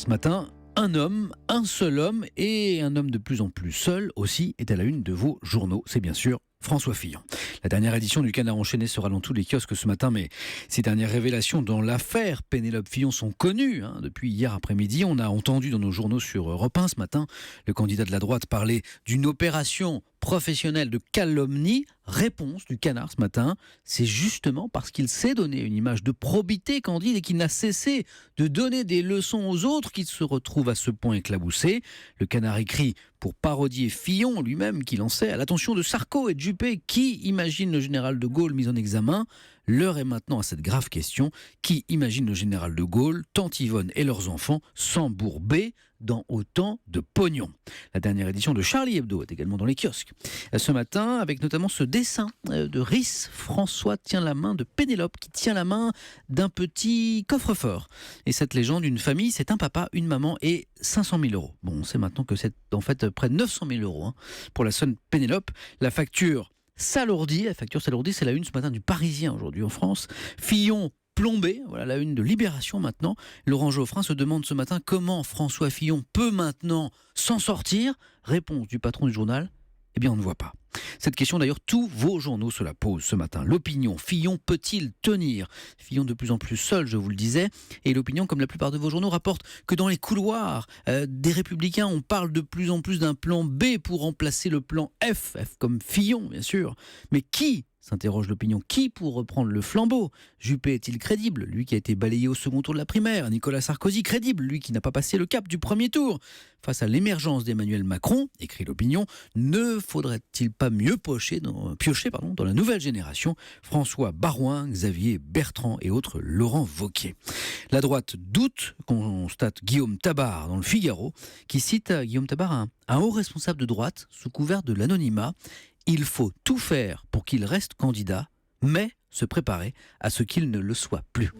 ce matin, un homme, un seul homme et un homme de plus en plus seul aussi est à la une de vos journaux. C'est bien sûr François Fillon. La dernière édition du Canard enchaîné sera dans tous les kiosques ce matin, mais ces dernières révélations dans l'affaire Pénélope Fillon sont connues. Depuis hier après-midi, on a entendu dans nos journaux sur Europe 1 ce matin le candidat de la droite parler d'une opération professionnelle de calomnie. Réponse du Canard ce matin, c'est justement parce qu'il s'est donné une image de probité candide et qu'il n'a cessé de donner des leçons aux autres qu'il se retrouve à ce point éclaboussé. Le Canard écrit pour parodier Fillon lui-même qui lançait à l'attention de Sarko et de Juppé. Qui imagine le général de Gaulle mis en examen ? L'heure est maintenant à cette grave question. Qui imagine le général de Gaulle, Tante Yvonne et leurs enfants s'embourber dans autant de pognon? La dernière édition de Charlie Hebdo est également dans les kiosques. Ce matin, avec notamment ce dessin de Rhys, François tient la main de Pénélope qui tient la main d'un petit coffre-fort. Et cette légende, une famille, c'est un papa, une maman et 500 000 euros. Bon, on sait maintenant que c'est en fait près de 900 000 euros pour la sonne Pénélope. La facture s'alourdit, c'est la une ce matin du Parisien aujourd'hui en France. Fillon plombé, voilà la une de Libération maintenant. Laurent Geoffrin se demande ce matin comment François Fillon peut maintenant s'en sortir. Réponse du patron du journal, eh bien on ne voit pas. Cette question d'ailleurs, tous vos journaux se la posent ce matin. L'Opinion, Fillon peut-il tenir ? Fillon de plus en plus seul, je vous le disais. Et l'Opinion, comme la plupart de vos journaux, rapporte que dans les couloirs des Républicains, on parle de plus en plus d'un plan B pour remplacer le plan F comme Fillon, bien sûr. Mais qui ? S'interroge l'Opinion. Qui pour reprendre le flambeau ? Juppé est-il crédible ? Lui qui a été balayé au second tour de la primaire. Nicolas Sarkozy crédible ? Lui qui n'a pas passé le cap du premier tour. Face à l'émergence d'Emmanuel Macron, écrit l'Opinion, ne faudrait-il pas mieux piocher dans la nouvelle génération ? François Baroin, Xavier Bertrand et autres Laurent Wauquiez. La droite doute, constate Guillaume Tabar dans le Figaro, qui cite Guillaume Tabar, un haut responsable de droite sous couvert de l'anonymat. Il faut tout faire pour qu'il reste candidat, mais se préparer à ce qu'il ne le soit plus.